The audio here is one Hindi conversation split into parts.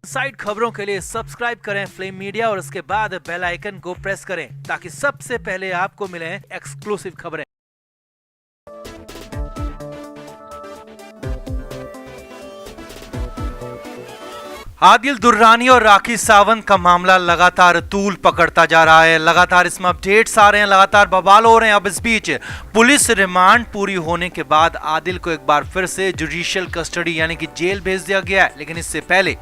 साइड खबरों के लिए सब्सक्राइब करें फ्लेम मीडिया और उसके बाद बेल आइकन को प्रेस करें ताकि सबसे पहले आपको मिले एक्सक्लूसिव खबरें। आदिल दुर्रानी और राखी सावंत का मामला लगातार तूल पकड़ता जा रहा है। लगातार इसमें अपडेट्स आ रहे हैं, लगातार बवाल हो रहे हैं। अब इस बीच पुलिस रिमांड पूरी होने के बाद आदिल को एक बार फिर से जुडिशियल कस्टडी यानी कि जेल भेज दिया गया है। लेकिन इससे पहले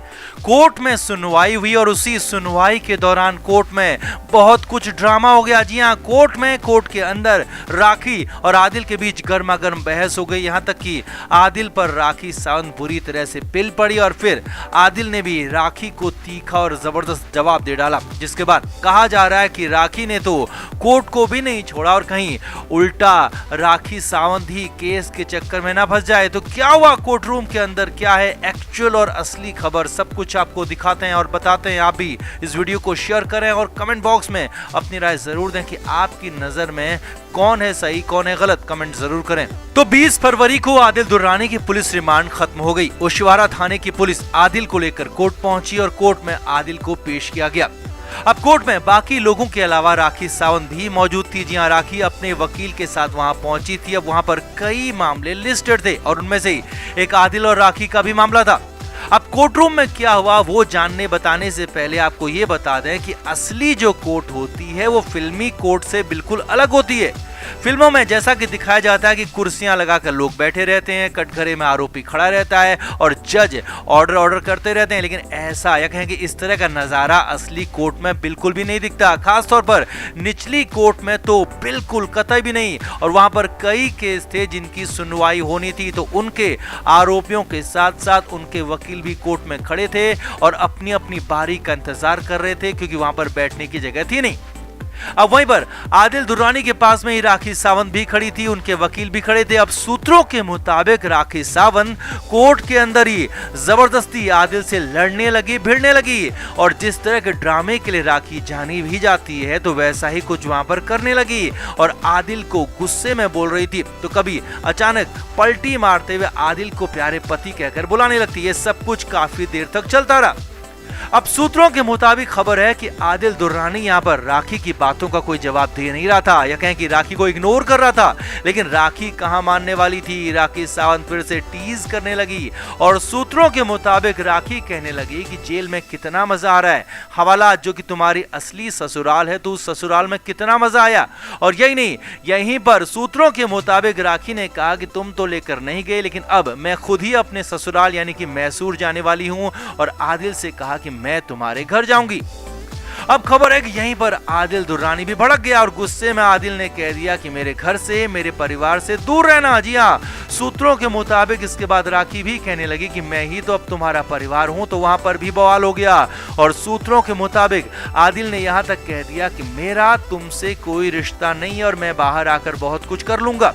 कोर्ट में सुनवाई हुई और उसी सुनवाई के दौरान कोर्ट में बहुत कुछ ड्रामा हो गया। जी हाँ, कोर्ट के अंदर राखी और आदिल के बीच गर्मा गर्म बहस हो गई। यहाँ तक कि आदिल पर राखी सावंत बुरी तरह से पिल पड़ी और फिर आदिल ने भी राखी को तीखा और जबरदस्त जवाब दे डाला, जिसके बाद कहा जा रहा है कि राखी ने तो कोर्ट को भी नहीं छोड़ा और कहीं उल्टा राखी सावंत ही केस के चक्कर में ना फंस जाए। तो क्या हुआ कोर्ट रूम के अंदर, क्या है एक्चुअल और असली खबर, सब कुछ आपको दिखाते हैं और बताते हैं। आप भी इस वीडियो को शेयर करें और कमेंट बॉक्स में अपनी राय जरूर दें कि आपकी नजर में कौन है सही कौन है गलत, कमेंट जरूर करें। तो 20 फरवरी को आदिल दुर्रानी की पुलिस रिमांड खत्म हो गई। ओशिवारा थाने की पुलिस आदिल को लेकर कोर्ट पहुंची और कोर्ट में आदिल को पेश किया गया। अब कोर्ट में बाकी लोगों के अलावा राखी सावंत भी मौजूद थी। जी हां, राखी अपने वकील के साथ वहां पहुंची थी। अब वहां पर कई मामले लिस्टेड थे और उनमें से एक आदिल और राखी का भी मामला था। अब कोर्ट रूम में क्या हुआ वो जानने बताने से पहले आपको ये बता दें कि असली जो कोर्ट होती है वो फिल्मी कोर्ट से बिल्कुल अलग होती है। फिल्मों में जैसा कि दिखाया जाता है कि कुर्सियां लगाकर लोग बैठे रहते हैं, कटघरे में आरोपी खड़ा रहता है और जज ऑर्डर करते रहते हैं, लेकिन ऐसा या कहें कि इस तरह का नजारा असली कोर्ट में बिल्कुल भी नहीं दिखता। खास तौर पर निचली कोर्ट में तो बिल्कुल कतई भी नहीं। और वहां पर कई केस थे जिनकी सुनवाई होनी थी, तो उनके आरोपियों के साथ साथ उनके वकील भी कोर्ट में खड़े थे और अपनी अपनी बारी का इंतजार कर रहे थे, क्योंकि वहां पर बैठने की जगह थी नहीं। अब वहीं पर आदिल दुर्रानी के पास में ही राखी सावंत भी खड़ी थी, उनके वकील भी खड़े थे। अब सूत्रों के मुताबिक राखी सावंत कोर्ट के अंदर ही जबरदस्ती आदिल से लड़ने लगी, भिड़ने लगी और जिस तरह के ड्रामे के लिए राखी जानी भी जाती है तो वैसा ही कुछ वहां पर करने लगी और आदिल को गुस्से में बोल रही थी। तो कभी अचानक पलटी मारते हुए आदिल को प्यारे पति कहकर बुलाने लगती है। सब कुछ काफी देर तक चलता रहा। अब सूत्रों के मुताबिक खबर है कि आदिल दुर्रानी यहाँ पर राखी की बातों का कोई जवाब दे नहीं रहा था, या कहें कि राखी को इग्नोर कर रहा था। लेकिन राखी कहां मानने वाली थी। राखी सावंत फिर से टीज करने लगी और सूत्रों के मुताबिक राखी कहने लगी कि जेल में कितना मजा आ रहा है, हवालात जो कि तुम्हारी असली ससुराल है तो उस ससुराल में कितना मजा आया। और यही नहीं, यहीं पर सूत्रों के मुताबिक राखी ने कहा कि तुम तो लेकर नहीं गए, लेकिन अब मैं खुद ही अपने ससुराल यानी कि मैसूर जाने वाली हूं और आदिल से कहा कि मैं तुम्हारे घर जाऊंगी। अब खबर है कि यहीं पर आदिल दुर्रानी भी भड़क गया और गुस्से में आदिल ने कह दिया कि मेरे घर से, मेरे परिवार से दूर रहना। जी हाँ, सूत्रों के मुताबिक इसके बाद राखी भी कहने लगी कि मैं ही तो अब तुम्हारा परिवार हूं, तो वहां पर भी बवाल हो गया। और सूत्रों के मुताबिक आदिल ने यहां तक कह दिया कि मेरा तुमसे कोई रिश्ता नहीं है और मैं बाहर आकर बहुत कुछ कर लूंगा।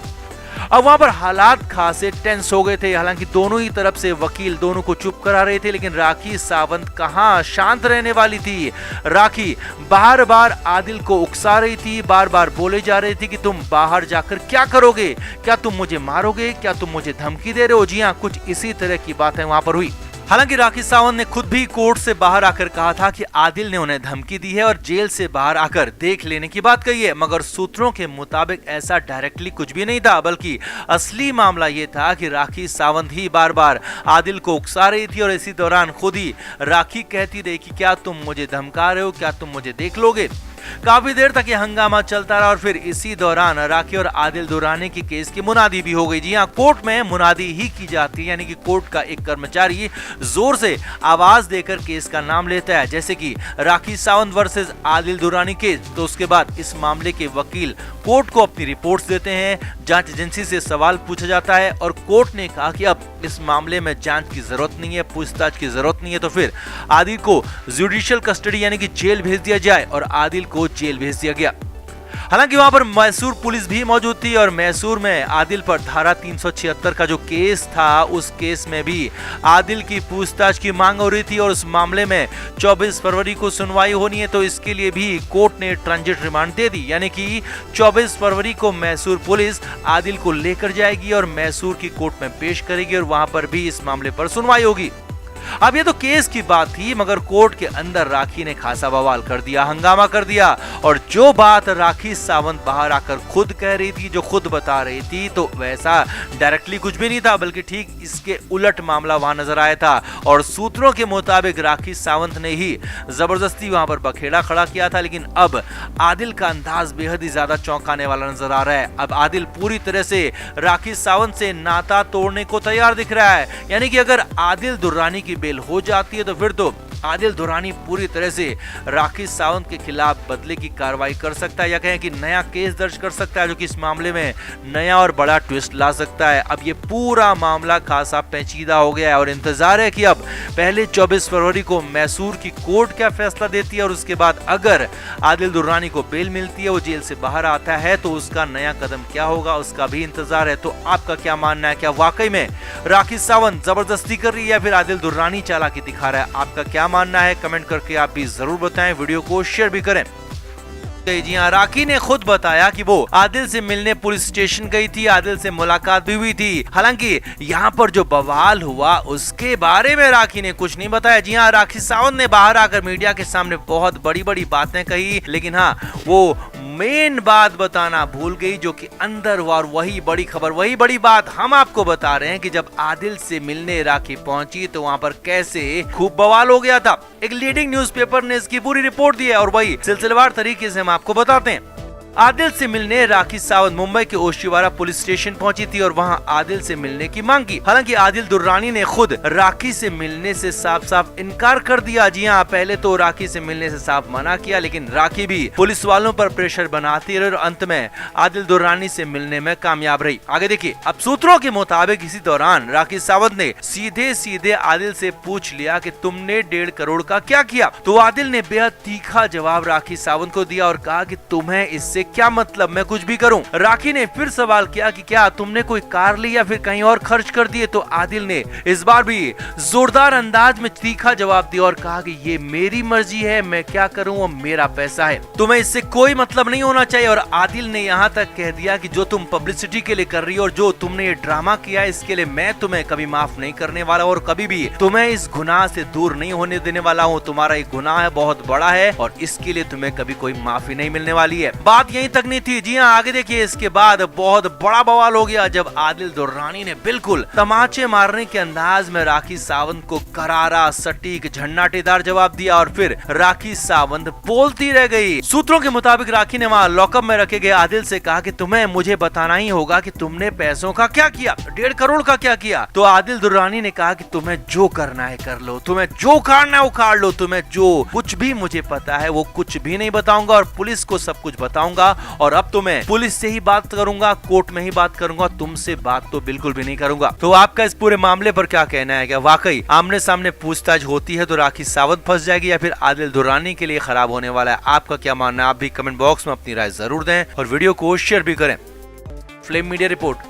अब वहां पर हालात खासे टेंस हो गए थे। हालांकि दोनों ही तरफ से वकील दोनों को चुप करा रहे थे, लेकिन राखी सावंत कहां शांत रहने वाली थी। राखी बार बार आदिल को उकसा रही थी, बार बार बोले जा रही थी कि तुम बाहर जाकर क्या करोगे, क्या तुम मुझे मारोगे, क्या तुम मुझे धमकी दे रहे हो। जी हाँ, कुछ इसी तरह की बातें वहां पर हुई। हालांकि राखी सावंत ने खुद भी कोर्ट से बाहर आकर कहा था कि आदिल ने उन्हें धमकी दी है और जेल से बाहर आकर देख लेने की बात कही है, मगर सूत्रों के मुताबिक ऐसा डायरेक्टली कुछ भी नहीं था, बल्कि असली मामला यह था कि राखी सावंत ही बार बार आदिल को उकसा रही थी और इसी दौरान खुद ही राखी कहती रही कि क्या तुम मुझे धमका रहे हो, क्या तुम मुझे देख लोगे। काफी देर तक ये हंगामा चलता रहा और फिर इसी दौरान राखी और आदिल दुर्रानी की केस की मुनादी भी हो गई। जी हाँ, कोर्ट में मुनादी ही की जाती है, यानी कि कोर्ट का एक कर्मचारी जोर से आवाज देकर केस का नाम लेता है, जैसे कि राखी सावंत वर्सेस आदिल दुर्रानी केस। तो उसके बाद इस मामले के वकील कोर्ट को अपनी रिपोर्ट्स देते हैं, जांच एजेंसी से सवाल पूछा जाता है और कोर्ट ने कहा कि अब इस मामले में जांच की जरूरत नहीं है, पूछताछ की जरूरत नहीं है, तो फिर आदिल को जुडिशियल कस्टडी यानी कि जेल भेज दिया जाए और आदिल को जेल भेज दिया गया। हालांकि वहां पर मैसूर पुलिस भी मौजूद थी और मैसूर में आदिल पर धारा 376 का जो केस था, उस केस में भी आदिल की पूछताछ की मांग हो रही थी और उस मामले में 24 फरवरी को सुनवाई होनी है। तो इसके लिए भी कोर्ट ने ट्रांजिट रिमांड दे दी, यानी कि 24 फरवरी को मैसूर पुलिस आदिल को लेकर जाएगी और मैसूर की कोर्ट में पेश करेगी और वहां पर भी इस मामले पर सुनवाई होगी। अब ये तो केस की बात थी, मगर कोर्ट के अंदर राखी ने खासा बवाल कर दिया, हंगामा कर दिया। और जो बात राखी सावंत बाहर आकर खुद कह रही थी, जो खुद बता रही थी, तो वैसा डायरेक्टली कुछ भी नहीं था, बल्कि ठीक इसके उलट मामला वहां नजर आया था। और सूत्रों के मुताबिक राखी सावंत ने ही जबरदस्ती वहां पर बखेड़ा खड़ा किया था। लेकिन अब आदिल का अंदाज बेहद ही ज्यादा चौंकाने वाला नजर आ रहा है। अब आदिल पूरी तरह से राखी सावंत से नाता तोड़ने को तैयार दिख रहा है। यानी कि अगर आदिल दुर्रानी की बेल हो जाती है तो फिर तो आदिल दुर्रानी पूरी तरह से राखी सावंत के खिलाफ बदले की कार्रवाई कर सकता है, या कहें कि नया केस दर्ज कर सकता है, जो कि इस मामले में नया और बड़ा ट्विस्ट ला सकता है। अब ये पूरा मामला खासा पेचीदा हो गया है और इंतजार है कि अब पहले 24 फरवरी को मैसूर की कोर्ट क्या फैसला देती है, और उसके बाद अगर आदिल दुर्रानी को बेल मिलती है, वो जेल से बाहर आता है, तो उसका नया कदम क्या होगा, उसका भी इंतजार है। तो आपका क्या मानना है? क्या वाकई में राखी सावंत जबरदस्ती कर रही है या फिर आदिल दुर्रानी चालाकी दिखा रहा है? आपका क्या मानना है? कमेंट करके आप भी जरूर बताएं, वीडियो को शेयर भी करें। जी हाँ, राखी ने खुद बताया कि वो आदिल से मिलने पुलिस स्टेशन गई थी, आदिल से मुलाकात भी हुई थी। हालांकि यहाँ पर जो बवाल हुआ उसके बारे में राखी ने कुछ नहीं बताया। जी हाँ, राखी सावंत ने बाहर आकर मीडिया के सामने बहुत बड़ी बड़ी बातें कही, लेकिन हाँ, वो मेन बात बताना भूल गई, जो कि अंदर हुआ। और वही बड़ी खबर, वही बड़ी बात हम आपको बता रहे हैं कि जब आदिल से मिलने राखी पहुंची तो वहां पर कैसे खूब बवाल हो गया था। एक लीडिंग न्यूज़पेपर ने इसकी पूरी रिपोर्ट दी है और वही सिलसिलेवार तरीके से हम आपको बताते हैं। आदिल से मिलने राखी सावंत मुंबई के ओशिवारा पुलिस स्टेशन पहुंची थी और वहां आदिल से मिलने की मांग की। हालांकि आदिल दुर्रानी ने खुद राखी से मिलने से साफ साफ इनकार कर दिया। जी हां, पहले तो राखी से मिलने से साफ मना किया, लेकिन राखी भी पुलिस वालों पर प्रेशर बनाती रही और अंत में आदिल दुर्रानी से मिलने में कामयाब रही। आगे देखिए, अब सूत्रों के मुताबिक इसी दौरान राखी सावंत ने सीधे सीधे आदिल से पूछ लिया कि तुमने 1.5 करोड़ का क्या किया। तो आदिल ने बेहद तीखा जवाब राखी सावंत को दिया और कहा कि तुम्हें इससे क्या मतलब, मैं कुछ भी करूं। राखी ने फिर सवाल किया कि क्या तुमने कोई कार ली या फिर कहीं और खर्च कर दिए। तो आदिल ने इस बार भी जोरदार अंदाज में तीखा जवाब दिया और कहा कि ये मेरी मर्जी है, मैं क्या करूं, वो मेरा पैसा है, तुम्हें इससे कोई मतलब नहीं होना चाहिए। और आदिल ने यहाँ तक कह दिया कि जो तुम पब्लिसिटी के लिए कर रही हो और जो तुमने ये ड्रामा किया, इसके लिए मैं तुम्हें कभी माफ नहीं करने वाला और कभी भी तुम्हें इस गुनाह से दूर नहीं होने देने वाला हूँ। तुम्हारा ये गुनाह है, बहुत बड़ा है और इसके लिए तुम्हें कभी कोई माफी नहीं मिलने वाली है। बात यहीं तक नहीं थी। जी हाँ, आगे देखिए, इसके बाद बहुत बड़ा बवाल हो गया जब आदिल दुर्रानी ने बिल्कुल तमाचे मारने के अंदाज में राखी सावंत को करारा, सटीक, झन्नाटेदार जवाब दिया और फिर राखी सावंत बोलती रह गई। सूत्रों के मुताबिक राखी ने वहां लॉकअप में रखे गए आदिल से कहा कि तुम्हें मुझे बताना ही होगा कि तुमने पैसों का क्या किया, 1.5 करोड़ का क्या किया। तो आदिल दुर्रानी ने कहा कि तुम्हें जो करना है कर लो, तुम्हें जो उखाड़ना है उखाड़ लो, तुम्हें जो कुछ भी मुझे पता है वो कुछ भी नहीं बताऊंगा और पुलिस को सब कुछ बताऊंगा। और अब तो मैं पुलिस से ही बात करूंगा, कोर्ट में ही बात करूंगा, तुमसे बात तो बिल्कुल भी नहीं करूंगा। तो आपका इस पूरे मामले पर क्या कहना है? क्या वाकई आमने सामने पूछताछ होती है तो राखी सावंत फंस जाएगी या फिर आदिल दुर्रानी के लिए खराब होने वाला है? आपका क्या मानना है? आप भी कमेंट बॉक्स में अपनी राय जरूर दें और वीडियो को शेयर भी करें। Flame media report.